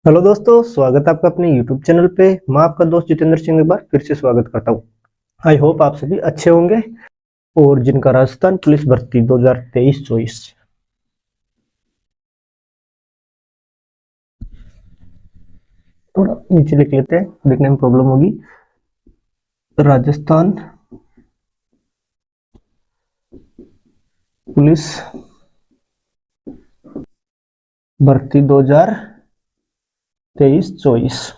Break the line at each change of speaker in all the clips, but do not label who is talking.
Hello दोस्तों, स्वागत है आपका अपने YouTube चैनल पे। मैं आपका दोस्त जितेंद्र सिंह एक बार फिर से स्वागत करता हूँ। आई होप आप सभी अच्छे होंगे और जिनका राजस्थान पुलिस भर्ती 2023-24 थोड़ा नीचे लिख लेते हैं, देखने में प्रॉब्लम होगी। राजस्थान पुलिस भर्ती 2023-24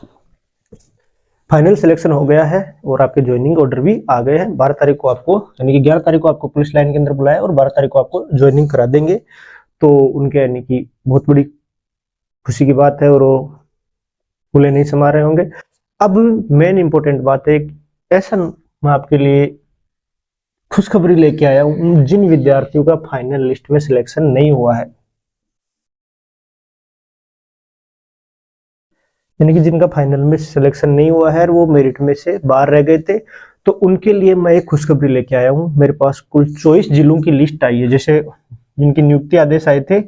फाइनल सिलेक्शन हो गया है और आपके ज्वाइनिंग ऑर्डर भी आ गए हैं। 12 तारीख को आपको यानी कि 11 तारीख को आपको पुलिस लाइन के अंदर बुलाया और 12 तारीख को आपको ज्वाइनिंग करा देंगे। तो उनके यानी कि बहुत बड़ी खुशी की बात है और वो फूले नहीं समा रहे होंगे। अब मेन इंपॉर्टेंट बात है, ऐसा मैं आपके लिए खुशखबरी लेके आया हूं जिन विद्यार्थियों का फाइनल लिस्ट में सिलेक्शन नहीं हुआ है, यानी कि जिनका फाइनल में सिलेक्शन नहीं हुआ है, वो मेरिट में से बाहर रह गए थे, तो उनके लिए मैं एक खुशखबरी लेके आया हूं। मेरे पास कुल 24 जिलों की लिस्ट आई है, जैसे जिनकी नियुक्ति आदेश आए थे,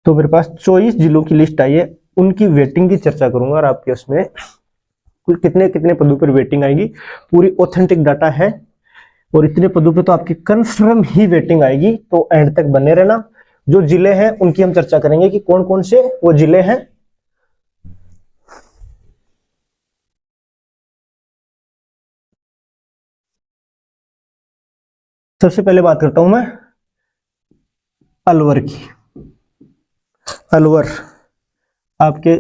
तो मेरे पास 24 जिलों की लिस्ट आई है। उनकी वेटिंग की चर्चा करूंगा और आपके उसमें कुल कितने कितने पदों पर वेटिंग आएगी, पूरी ऑथेंटिक डाटा है और इतने पदों पे तो आपकी कंफर्म ही वेटिंग आएगी। तो एंड तक बने रहना। जो जिले हैं उनकी हम चर्चा करेंगे कि कौन कौन से वो जिले हैं। सबसे पहले बात करता हूं मैं अलवर की। अलवर आपके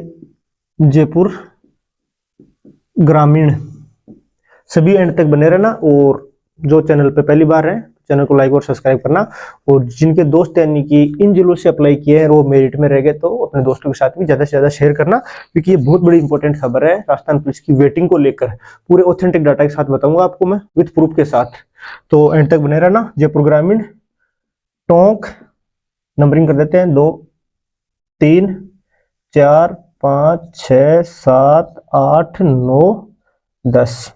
जयपुर ग्रामीण। सभी एंड तक बने रहना और जो चैनल पे पहली बार है चैनल को लाइक और सब्सक्राइब करना। और जिनके दोस्त यानी कि इन जिलों से अप्लाई किए हैं वो मेरिट में रह गए, तो अपने दोस्तों के साथ भी ज्यादा से ज्यादा शेयर करना, क्योंकि ये बहुत बड़ी इंपॉर्टेंट खबर है राजस्थान पुलिस की वेटिंग को लेकर। पूरे ऑथेंटिक डाटा के साथ बताऊंगा आपको मैं, विथ प्रूफ के साथ। तो एंड तक बने रहना। जयपुर ग्रामीण, टोंक, नंबरिंग कर देते हैं 2 3 4 5 6 7 8 9 10।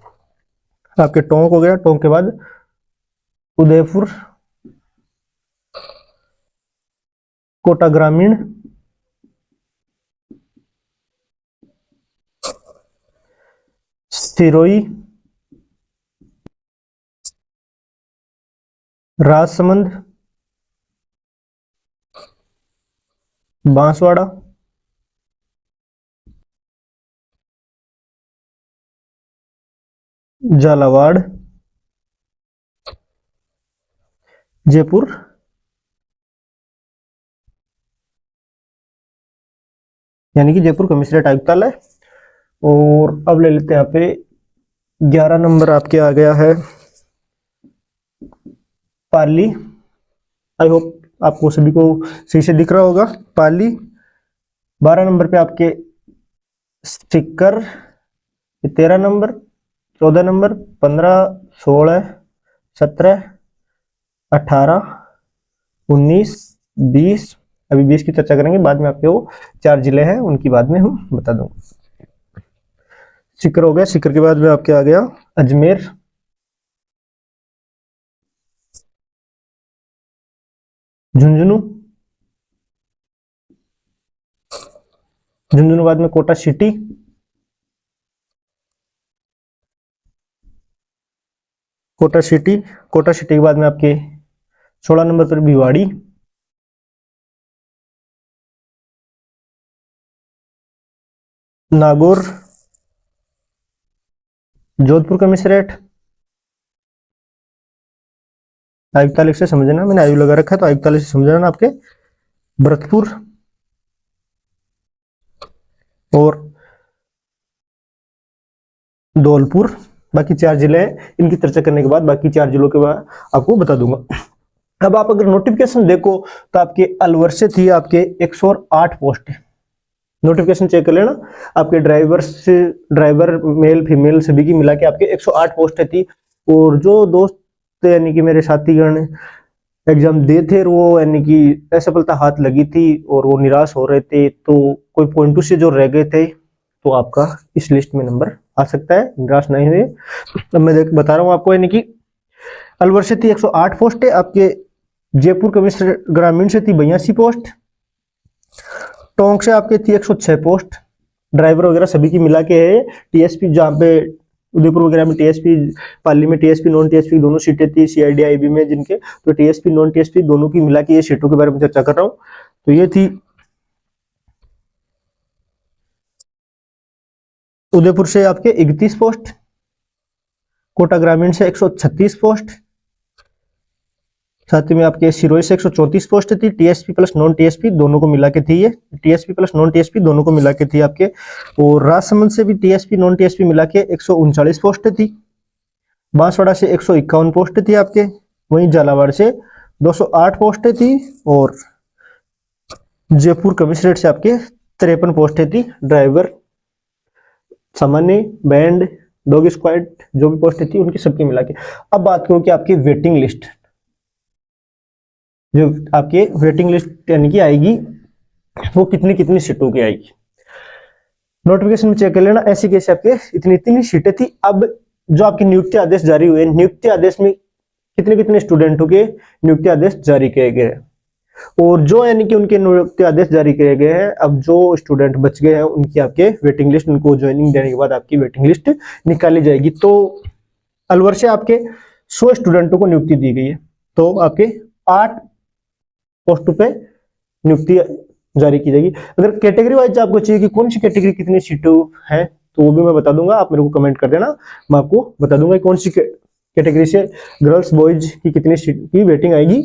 आपके टोंक हो गया। टोंक के बाद उदयपुर, कोटा ग्रामीण, सिरोही, राजसमंद, बांसवाड़ा, झालावाड़, जयपुर, यानी कि जयपुर कमिश्नरेट आयुक्तालय। और अब ले लेते हैं यहाँ पे 11 नंबर आपके आ गया है पाली। आई होप आपको सभी को सही से दिख रहा होगा। पाली। 12 नंबर पे आपके सीकर, 13 नंबर, 14 नंबर, 15, 16, 17, 18, 19, 20। अभी 20 की चर्चा करेंगे बाद में। आपके वो 4 जिले हैं उनकी बाद में हम बता दूंगा। सीकर हो गया। सीकर के बाद में आपके आ गया अजमेर, झुंझुनू, झुंझुनू बाद में Kota city, Kota city. Kota city के बाद में आपके 16 नंबर पर भिवाड़ी, नागौर, जोधपुर कमिश्नरेट आयुक्तालय से समझना, मैंने आयु लगा रखा है तो आयुक्तालय से समझना आपके, भरतपुर और धौलपुर। बाकी 4 जिले हैं, इनकी चर्चा करने के बाद बाकी 4 जिलों के बाद आपको बता दूंगा। अब आप अगर नोटिफिकेशन देखो तो आपके अलवर से थी आपके 108 पोस्ट। नोटिफिकेशन चेक कर लेना। आपके ड्राइवर मेल फीमेल सभी की मिला के आपके 108 पोस्ट थी। और जो दोस्त यानी कि मेरे साथीगण एग्जाम दे थे वो यानी कि असफलता हाथ लगी थी और वो निराश हो रहे थे, तो कोई पॉइंट टू से जो रह गए थे, तो आपका इस लिस्ट में नंबर आ सकता है, निराश नहीं हुए। अब मैं बता रहा हूँ आपको, यानी कि अलवर से थी 108 पोस्ट है आपके, जयपुर कमिश्नर ग्रामीण से थी 82 पोस्ट, टोंक से आपके थी 106 पोस्ट, ड्राइवर वगैरह सभी की मिला के है। टीएसपी जहाँ पे उदयपुर वगैरह में टीएसपी, पाली में टीएसपी नॉन टीएसपी दोनों सीटें थी, सीआईडी आईबी में जिनके, तो टीएसपी नॉन टीएसपी दोनों की मिला के ये सीटों के बारे में चर्चा कर रहा हूँ। तो ये थी उदयपुर से आपके 31 पोस्ट, कोटा ग्रामीण से 136 पोस्ट, साथ ही में आपके सिरोही से 134 पोस्ट थी, टीएसपी प्लस नॉन टीएसपी दोनों को मिला के थी, ये टीएसपी प्लस नॉन टीएसपी दोनों को मिला के थी आपके। और राजसमंद से भी टीएसपी नॉन टीएसपी मिला के 139 पोस्ट थी, बांसवाड़ा से 151 पोस्ट थी आपके, वहीं झालावाड़ से 208 पोस्ट थी, और जयपुर कमिश्नरेट से आपके 53 पोस्ट थी, ड्राइवर, सामान्य, बैंड, डॉग स्क्वाड जो भी पोस्ट थी उनकी सबकी मिला के। अब बात करूं कि आपकी वेटिंग लिस्ट, जो आपके वेटिंग लिस्ट यानी कि आएगी वो कितनी कितनी सीटों की आएगी, नोटिफिकेशन में चेक कर लेना। ऐसी कैसे आपके इतनी इतनी सीटें थी। अब जो आपके नियुक्ति आदेश जारी हुए, नियुक्ति आदेश में कितने कितने स्टूडेंटों के नियुक्ति आदेश जारी किए गए, और जो यानी कि उनके नियुक्ति आदेश जारी किए गए हैं, अब जो स्टूडेंट बच गए हैं उनकी आपके वेटिंग लिस्ट, उनको ज्वाइनिंग देने के बाद आपकी वेटिंग लिस्ट निकाली जाएगी। तो अलवर से आपके 100 स्टूडेंटों को नियुक्ति दी गई है, तो आपके 8 पोस्ट पे नियुक्ति जारी की जाएगी। अगर कैटेगरी वाइज आपको चाहिए कि कौन सी कैटेगरी कितनी सीटों है, तो वो भी मैं बता दूंगा, आप मेरे को कमेंट कर देना, मैं आपको बता दूंगा कौन सी कैटेगरी से गर्ल्स बॉयज की कितनी सीट की वेटिंग आएगी।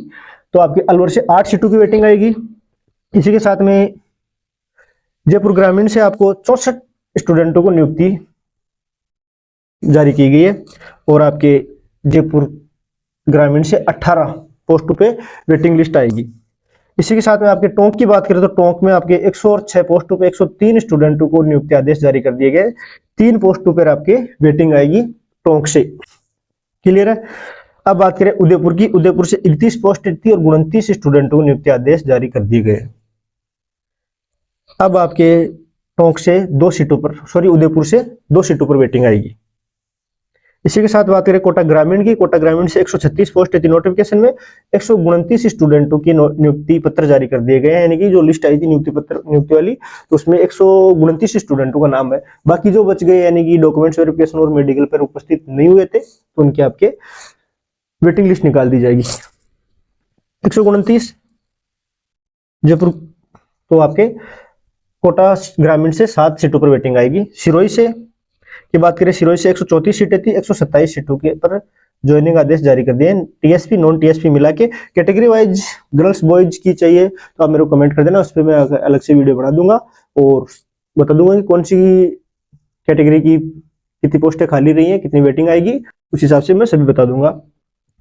तो आपके अलवर से 8 सीटों की वेटिंग आएगी। इसी के साथ में जयपुर ग्रामीण से आपको 64 स्टूडेंटों को नियुक्ति जारी की गई है, और आपके जयपुर ग्रामीण से 18 पोस्टों पे वेटिंग लिस्ट आएगी। इसी के साथ में आपके टोंक की बात करें तो टोंक में आपके 106 पोस्टों पे 103 स्टूडेंटों को नियुक्ति आदेश जारी कर दिए गए, 3 पोस्टों पर आपके वेटिंग आएगी टोंक से। क्लियर है। अब बात करें उदयपुर की, उदयपुर से 31 पोस्ट थी और 29 स्टूडेंटों को नियुक्ति आदेश जारी कर दिए गए। अब आपके टोंक से 2 सीटों पर, सॉरी उदयपुर से 2 सीटों पर वेटिंग आएगी। इसी के साथ बात करें कोटा ग्रामीण की, कोटा ग्रामीण से 136 पोस्ट थी, नोटिफिकेशन में 129 स्टूडेंटों की नियुक्ति पत्र जारी कर दिए गए हैं, यानी कि जो लिस्ट आई थी नियुक्ति वाली, तो उसमें 129 स्टूडेंटों का नाम है। बाकी जो बच गए यानी कि डॉक्यूमेंट्स वेरिफिकेशन और मेडिकल पर उपस्थित नहीं हुए थे, तो उनके आपके वेटिंग लिस्ट निकाल दी जाएगी। 129 जयपुर, तो आपके कोटा ग्रामीण से 7 सीटों पर वेटिंग आएगी। सिरोही से की बात करें, सिरोही से 134 सीटें थी, 127 सीटों के पर ज्वाइनिंग आदेश जारी कर दिए। टीएसपी नॉन टीएसपी मिला के कैटेगरी वाइज गर्ल्स बॉयज की चाहिए तो आप मेरे को कमेंट कर देना, उस पर मैं अलग से वीडियो बना दूंगा और बता दूंगा कि कौन सी कैटेगरी की कितनी पोस्टें खाली रही हैं, कितनी वेटिंग आएगी, उस हिसाब से मैं सभी बता दूंगा।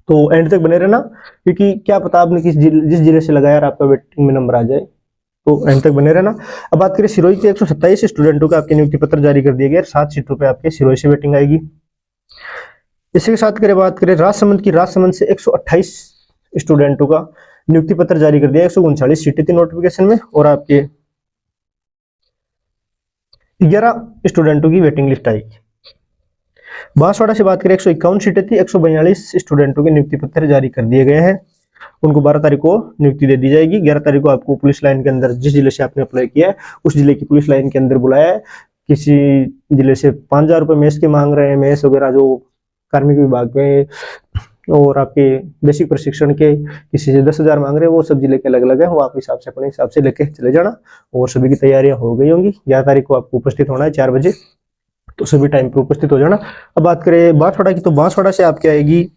तो एंड तक बने रहना, क्योंकि क्या पता आपने जिस जिले से लगाया और आपका वेटिंग में नंबर आ जाए, तो एंड तक बने रहना। अब बात करें सिरोही के 127 स्टूडेंटों का आपके नियुक्ति पत्र जारी कर दिए गए, 7 सीटों पे आपके सिरोही से वेटिंग आएगी। इसी के साथ बात करें राजसमंद की, राजसमंद से 128 स्टूडेंटों का नियुक्ति पत्र जारी कर दिया, 139 सीटें थी नोटिफिकेशन में, और आपके 11 स्टूडेंटों की वेटिंग लिस्ट आएगी। बांसवाड़ा से बात करें 151 सीटें थी, 142 स्टूडेंटों के नियुक्ति पत्र जारी कर दिए गए हैं, उनको 12 तारीख को नियुक्ति दे दी जाएगी। 11 तारीख को आपको पुलिस लाइन के अंदर, जिस जिले से आपने अप्लाई किया है उस जिले की पुलिस लाइन के अंदर बुलाया है। किसी जिले से 5000 रुपये मेस के मांग रहे हैं, मेस वगैरह जो कार्मिक विभाग में और आपके बेसिक प्रशिक्षण के, किसी से 10,000 मांग रहे हैं, वो सब जिले के अलग अलग है, वो आप हिसाब से अपने हिसाब से लेके चले जाना। और सभी की तैयारियां हो गई होंगी। 11 तारीख को आपको उपस्थित होना है 4 बजे, तो सभी टाइम पे उपस्थित हो जाना। अब बात करें बांसवाड़ा की, तो बांसवाड़ा से आपके आएगी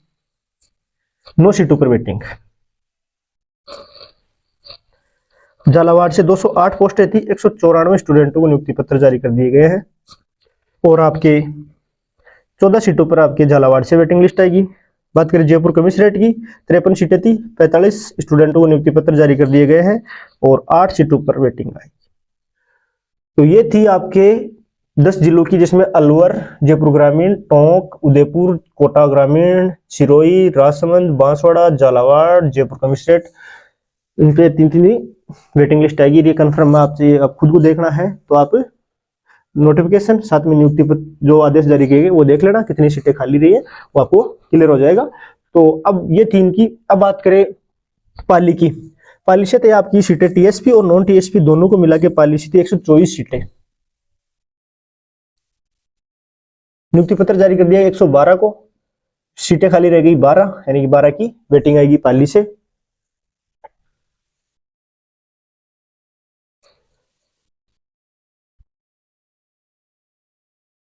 9 सीटों पर वेटिंग। झालावाड़ से 208 पोस्टें थी, 194 स्टूडेंटों को नियुक्ति पत्र जारी कर दिए गए हैं, और आपके 14 सीटों पर आपके झालावाड़ से वेटिंग लिस्ट आएगी। बात करें जयपुर कमिश्नरेट की, 53 सीटें थी, 45 स्टूडेंटों को नियुक्ति पत्र जारी कर दिए गए हैं, और 8 सीटों पर वेटिंग आएगी। तो ये थी आपके 10 जिलों की, जिसमें अलवर, जयपुर ग्रामीण, टोंक, उदयपुर, कोटा ग्रामीण, सिरोही, राजसमंद, बांसवाड़ा, झालावाड़, जयपुर कमिश्नरेट, इन पे 3 वेटिंग लिस्ट आएगी। ये कंफर्म आपसे आप खुद को देखना है तो आप नोटिफिकेशन साथ में नियुक्ति पत्र जो आदेश जारी किए गए वो देख लेना, कितनी सीटें खाली रही है वो आपको क्लियर हो जाएगा। तो अब ये 3 की। अब बात करें पाली की, पालिशित है आपकी सीटें टीएसपी और नॉन टीएसपी दोनों को मिला के पालिशित 124 सीटें। नियुक्ति पत्र जारी कर दिया 112 को, सीटें खाली रह गई 12, यानी कि 12 की वेटिंग आएगी पाली से।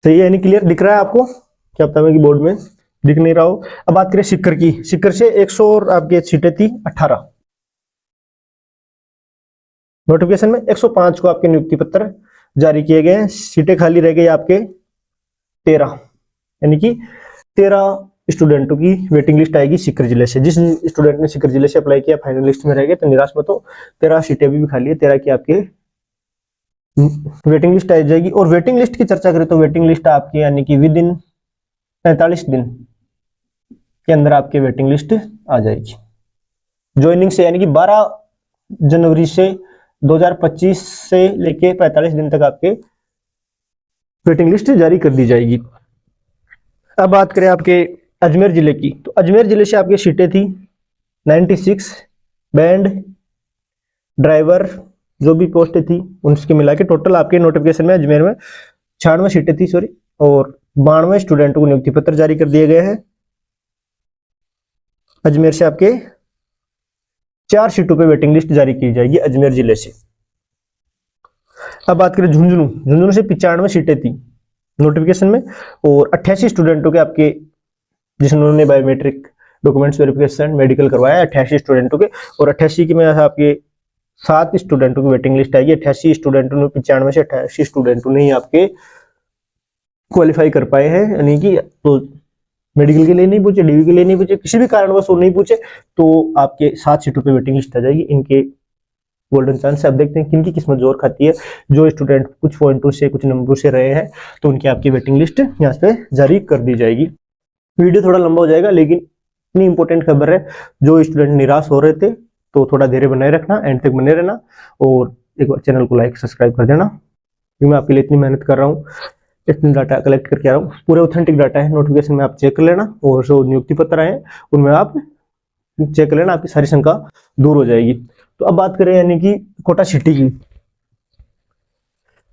सही है, यानी क्लियर दिख रहा है आपको? क्या पता है कि बोर्ड में दिख नहीं रहा हो। अब बात करें सिक्कर की, सिक्कर से 100 और आपके सीटें थी 18। नोटिफिकेशन में 105 को आपके नियुक्ति पत्र जारी किए गए हैं, सीटें खाली रह गई आपके 13, यानी कि 13 स्टूडेंटों की वेटिंग लिस्ट आएगी सिक्कर जिले से। जिस स्टूडेंट ने सिक्कर जिले से अप्लाई किया फाइनल लिस्ट में रह गए तो निराश मत हो, 13 सीटें भी खाली है, 13 की आपके वेटिंग लिस्ट आ जाएगी। और वेटिंग लिस्ट की चर्चा करें तो वेटिंग लिस्ट आपकी यानी कि विद इन 45 दिन के अंदर आपके वेटिंग लिस्ट आ जाएगी। ज्वाइनिंग से यानी कि 12 जनवरी से 2025 से लेके 45 दिन तक आपके वेटिंग लिस्ट जारी कर दी जाएगी। अब बात करें आपके अजमेर जिले की, तो अजमेर जिले से आपकी सीटें थी 96, बैंड, ड्राइवर, जो भी पोस्टें थी उनके मिला के टोटल आपके नोटिफिकेशन में अजमेर में 96 सीटें थी सॉरी, और 92 स्टूडेंटों को नियुक्ति पत्र जारी कर दिए गए हैं। अजमेर से आपके 4 सीटों पे वेटिंग लिस्ट जारी की जाएगी अजमेर जिले से। अब बात करें झुंझुनू, झुंझुनू से 95 सीटें थी नोटिफिकेशन में, और 88 स्टूडेंटों के आपके जिन्होंने बायोमेट्रिक डॉक्यूमेंट्स वेरिफिकेशन मेडिकल करवाया 88 स्टूडेंटों के, और 88 के में आपके 7 स्टूडेंटों की वेटिंग लिस्ट आएगी। 88 स्टूडेंटों ने 95 से 88 स्टूडेंटों ने ही आपके क्वालिफाई कर पाए हैं, यानी कि तो मेडिकल के लिए नहीं पूछे, डीवी के लिए नहीं पूछे, किसी भी कारणवश वो नहीं पूछे तो आपके 7 सीटों पे वेटिंग लिस्ट आ जाएगी। इनके गोल्डन चांस है। अब देखते हैं किनकी किस्मत जोर खाती है। जो स्टूडेंट कुछ पॉइंटों से कुछ नंबर से रहे हैं तो उनकी आपकी वेटिंग लिस्ट यहाँ पे जारी कर दी जाएगी। वीडियो थोड़ा लंबा हो जाएगा लेकिन इतनी इंपॉर्टेंट खबर है, जो स्टूडेंट निराश हो रहे थे तो थोड़ा धैर्य बनाए रखना, एंड तक बने रहना, और एक बार चैनल को लाइक सब्सक्राइब कर देना, क्योंकि मैं आपके लिए इतनी मेहनत कर रहा हूँ, इतनी डाटा कलेक्ट करके आ रहा हूँ। पूरे ऑथेंटिक डाटा है, नोटिफिकेशन में आप चेक कर लेना, और जो नियुक्ति पत्र आए उनमें आप चेक कर लेना, आपकी सारी शंका दूर हो जाएगी। तो अब बात करें यानी कि कोटा सिटी की,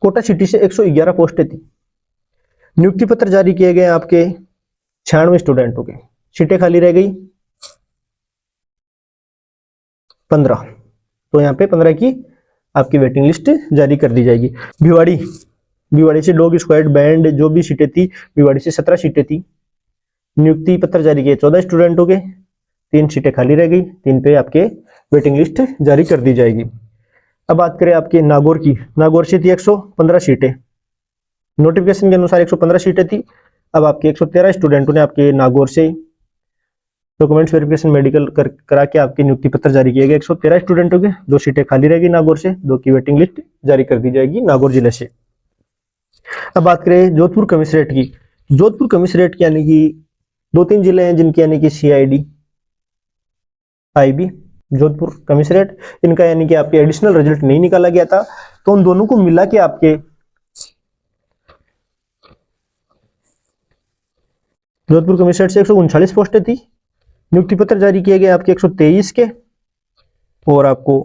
कोटा सिटी से 111 पोस्टें थी, नियुक्ति पत्र जारी किए गए आपके 96 स्टूडेंटों के, सीटें खाली रह गई 15, तो यहाँ पे 15 की आपकी वेटिंग लिस्ट जारी कर दी जाएगी। भिवाड़ी से डॉग स्क्वाड, बैंड, जो भी सीटें थी भिवाड़ी से 17 सीटें थी, नियुक्ति पत्र जारी किए 14 स्टूडेंटों के, 3 सीटें खाली रह गई, 3 पे आपके वेटिंग लिस्ट जारी कर दी जाएगी। अब बात करें आपके नागौर की, नागौर से थी 115 सीटें, नोटिफिकेशन के अनुसार 115 सीटें थी। अब आपके 113 स्टूडेंटों ने आपके नागौर से डॉक्यूमेंट्स वेरिफिकेशन मेडिकल करा के आपके नियुक्ति पत्र जारी किए गए 113 स्टूडेंटों के, 2 सीटें खाली रहेगी नागौर से, 2 की वेटिंग लिस्ट जारी कर दी जाएगी नागौर जिले से। अब बात करें जोधपुर कमिश्नरेट की, जोधपुर कमिश्नरेट की यानी कि 2-3 जिले हैं जिनकी यानी कि CID, IB, जोधपुर कमिश्नरेट, इनका यानी कि आपके एडिशनल रिजल्ट नहीं निकाला गया था, तो उन दोनों को मिला के आपके जोधपुर कमिश्नरेट से 139 पोस्टें थी, नियुक्ति पत्र जारी किए गए आपके 123 के, और आपको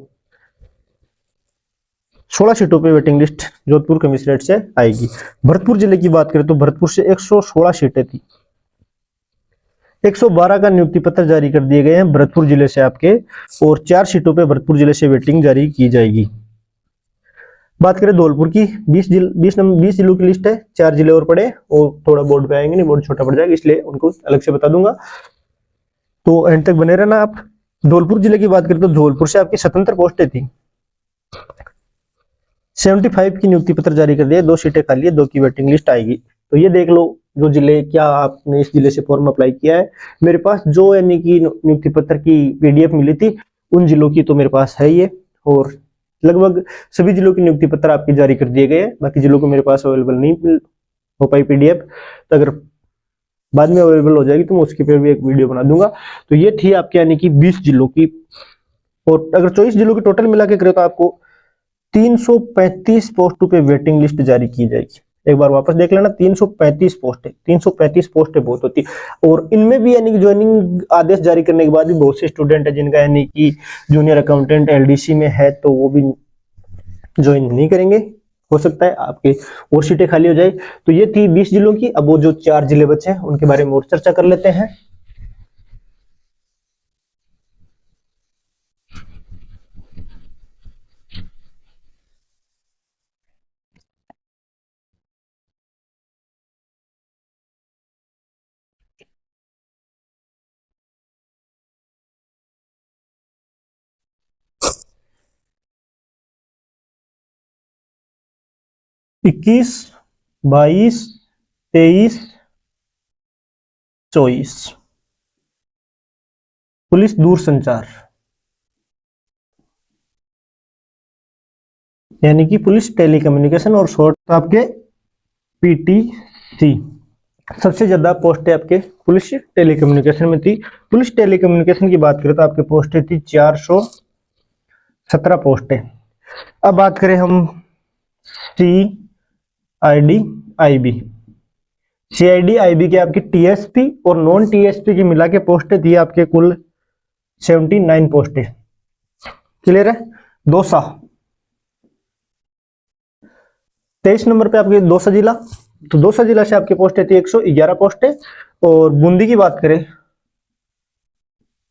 16 सीटों पे वेटिंग लिस्ट जोधपुर कमिश्नरेट से आएगी। भरतपुर जिले की बात करें तो भरतपुर से 116 सीटें थी, 112 का नियुक्ति पत्र जारी कर दिए गए हैं भरतपुर जिले से आपके, और 4 सीटों पे भरतपुर जिले से वेटिंग जारी की जाएगी। बात करें धौलपुर की, 20 जिलों की लिस्ट है, 4 जिले और पड़े, और थोड़ा बोर्ड पे आएंगे, नहीं बोर्ड छोटा पड़ जाएगा इसलिए उनको अलग से बता दूंगा, तो एंड तक बने रहना आप। धौलपुर जिले की बात करें तो धौलपुर से आपकी 77 पोस्टें थी, 75 की नियुक्ति पत्र जारी कर दिए, 2 सीटें खाली है, 2 की वेटिंग लिस्ट आएगी। तो ये देख लो जो जिले, क्या आपने इस जिले से फॉर्म अप्लाई किया है। मेरे पास जो यानी कि नियुक्ति पत्र की PDF मिली थी उन जिलों की तो मेरे पास है ये, और लगभग सभी जिलों की नियुक्ति पत्र आपके जारी कर दिए गए हैं। बाकी जिलों को मेरे पास अवेलेबल नहीं हो पाई PDF, तो अगर बाद में अवेलेबल हो जाएगी तो मैं उसके पे भी एक वीडियो बना दूंगा। तो ये थी आपके यानी कि 20 जिलों की, और अगर 24 जिलों की टोटल मिला के करें तो आपको 335 पोस्टों पे वेटिंग लिस्ट जारी की जाएगी, एक बार वापस देख लेना, 335 पोस्ट है, 335 पोस्ट बहुत होती है। और इनमें भी यानी कि ज्वाइनिंग आदेश जारी करने के बाद भी बहुत से स्टूडेंट है जिनका यानी कि जूनियर अकाउंटेंट एलडीसी में है, तो वो भी ज्वाइन नहीं करेंगे, हो सकता है आपकी और सीटें खाली हो जाए। तो ये थी 20 जिलों की। अब वो जो 4 जिले बचे हैं उनके बारे में और चर्चा कर लेते हैं। इक्कीस, 22, 23, 24 पुलिस दूरसंचार, यानी कि पुलिस टेलीकम्युनिकेशन और शॉर्ट आपके पीटीसी। सबसे ज्यादा पोस्टें आपके पुलिस टेलीकम्युनिकेशन में थी। पुलिस टेलीकम्युनिकेशन की बात करें तो आपके पोस्टें थी 417 पोस्टें। अब बात करें हम CID IB के आपकी टीएसपी और नॉन टीएसपी की मिला के पोस्टें थी आपके कुल 79 पोस्टें। क्लियर है। दौसा 23 नंबर पे आपके दौसा जिला, तो दौसा जिला से आपकी पोस्टें थी 111 पोस्टें। और बूंदी की बात करें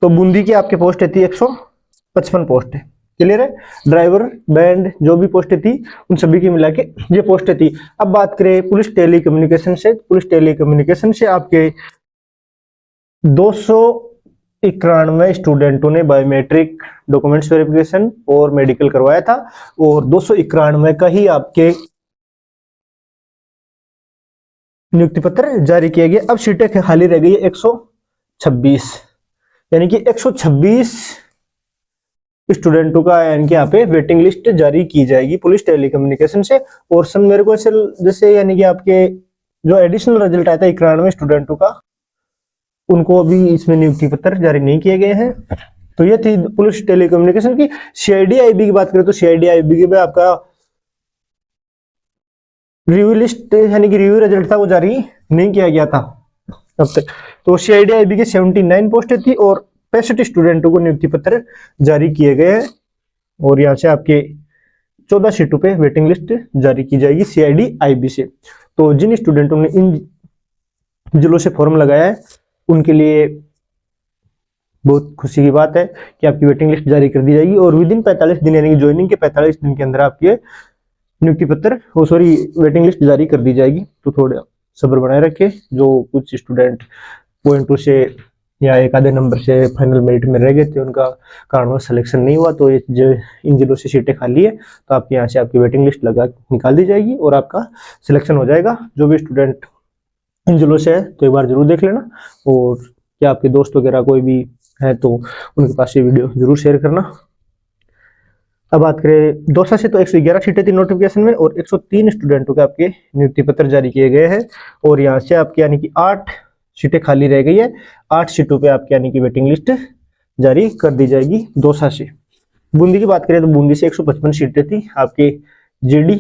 तो बूंदी की आपके पोस्टें थी 155 पोस्टें। क्लियर है। ड्राइवर बैंड जो भी पोस्टें थी उन सभी की मिला के ये पोस्टें थी। अब बात करें पुलिस टेलीकम्युनिकेशन से, पुलिस टेलीकम्युनिकेशन से आपके 291 स्टूडेंटों ने बायोमेट्रिक डॉक्यूमेंट्स वेरिफिकेशन और मेडिकल करवाया था, और 291 का ही आपके नियुक्ति पत्र जारी किया गया। अब सीटें खाली रह गई है 126, यानी कि 126 स्टूडेंटों का यानी कि यहाँ पे वेटिंग लिस्ट जारी की जाएगी पुलिस टेलीकम्युनिकेशन से। और सब मेरे को ऐसे जैसे यानी कि आपके जो एडिशनल रिजल्ट आया था 91 स्टूडेंटों का, उनको अभी इसमें नियुक्ति पत्र जारी नहीं किए गए हैं। तो ये थी पुलिस टेलीकम्युनिकेशन की। CID-IB की बात करें तो CID-IB में आपका रिव्यू लिस्ट यानी कि रिव्यू रिजल्ट था वो जारी नहीं किया गया था अब तक। तो CID-IB के 79 पोस्टें थी और 65 स्टूडेंटों को नियुक्ति पत्र जारी किए गए हैं। और यहाँ से आपके 14 सीटों पे वेटिंग लिस्ट जारी की जाएगी CID-IB से। तो जिन स्टूडेंटों ने इन जिलों से फॉर्म लगाया है उनके लिए बहुत खुशी की बात है कि आपकी वेटिंग लिस्ट जारी कर दी जाएगी, और विद इन 45 दिन यानी कि ज्वाइनिंग के 45 दिन के अंदर आपके नियुक्ति पत्र वेटिंग लिस्ट जारी कर दी जाएगी। तो थोड़ा सब्र बनाए रखें। जो कुछ स्टूडेंट पॉइंट 2 से या एक आधे नंबर से फाइनल मेरिट में रह गए थे, उनका कारणवश सिलेक्शन नहीं हुआ, तो जो इन जिलों से सीटें खाली है तो आपके यहाँ से आपकी वेटिंग लिस्ट लगा निकाल दी जाएगी और आपका सिलेक्शन हो जाएगा। जो भी स्टूडेंट इन जिलों से है तो एक बार जरूर देख लेना, और क्या आपके दोस्त वगैरह कोई भी है तो उनके पास ये वीडियो जरूर शेयर करना। अब बात करें दौसा से तो 111 सीटें थी नोटिफिकेशन में, और 103 स्टूडेंटों के आपके नियुक्ति पत्र जारी किए गए हैं। और यहाँ से आपके यानी कि 8 सीटें खाली रह गई है। 8 सीटों पे आपके यानी कि वेटिंग लिस्ट जारी कर दी जाएगी दौसा से। बूंदी की बात करें तो बूंदी से 155 सीटें थी आपके GD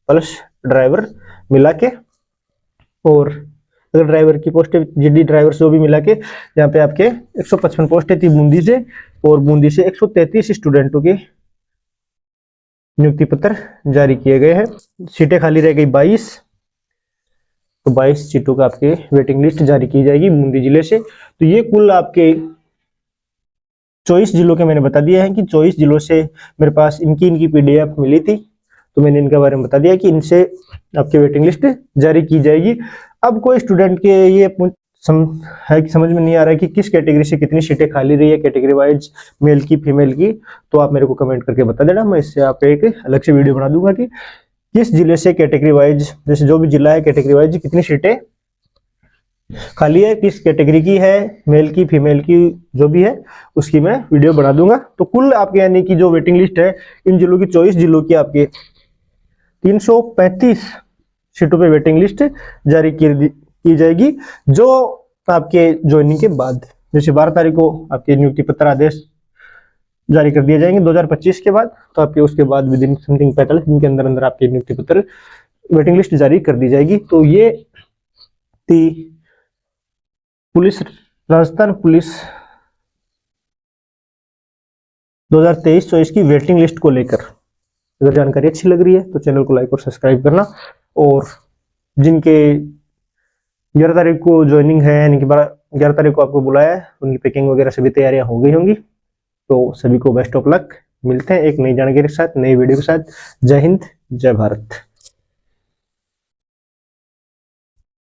प्लस ड्राइवर मिला के, और अगर ड्राइवर की पोस्टें GD ड्राइवर से वो भी मिला के यहाँ पे आपके 155 पोस्टें थी बूंदी से। और बूंदी से 133 स्टूडेंटों के नियुक्ति पत्र जारी किए गए हैं। सीटें खाली रह गई 22, तो 22 सीटों का आपके वेटिंग लिस्ट जारी की जाएगी बूंदी जिले से। तो ये कुल आपके 24 जिलों के मैंने बता दिया है कि 24 जिलों से मेरे पास इनकी PDF मिली थी, तो मैंने इनके बारे में बता दिया कि इनसे आपकी वेटिंग लिस्ट जारी की जाएगी। अब कोई स्टूडेंट के ये है कि समझ में नहीं आ रहा है कि किस कैटेगरी से कितनी सीटें खाली रही है, कैटेगरी वाइज मेल की फीमेल की, तो आप मेरे को कमेंट करके बता देना। मैं इससे आप एक अलग से वीडियो बना दूंगा कि किस जिले से कैटेगरी वाइज, जैसे जो भी जिला है कैटेगरी वाइज कितनी सीटें खाली है, किस कैटेगरी की है, मेल की फीमेल की जो भी है उसकी मैं वीडियो बना दूंगा। तो कुल आपके यानी कि जो वेटिंग लिस्ट है इन जिलों की 24 जिलों की आपके 335 सीटों पे वेटिंग लिस्ट जारी की जाएगी, जो आपके ज्वाइनिंग के बाद जैसे 12 तारीख को आपके नियुक्ति पत्र आदेश जारी कर दिए जाएंगे 2025 के बाद, तो आपके उसके बाद विद इन समथिंग 45 दिन के अंदर अंदर आपके नियुक्ति पत्र वेटिंग लिस्ट जारी कर दी जाएगी। तो ये थी पुलिस, राजस्थान पुलिस 2023 चॉइस की वेटिंग लिस्ट को लेकर। अगर जानकारी अच्छी लग रही है तो चैनल को लाइक और सब्सक्राइब करना, और जिनके 11 तारीख को ज्वाइनिंग है, यानी कि 11 तारीख को आपको बुलाया है, उनकी पैकिंग वगैरह सभी तैयारियां हो गई होंगी। तो सभी को बेस्ट ऑफ लक। मिलते हैं एक नई जानकारी के साथ, नई वीडियो के साथ। जय हिंद, जय भारत।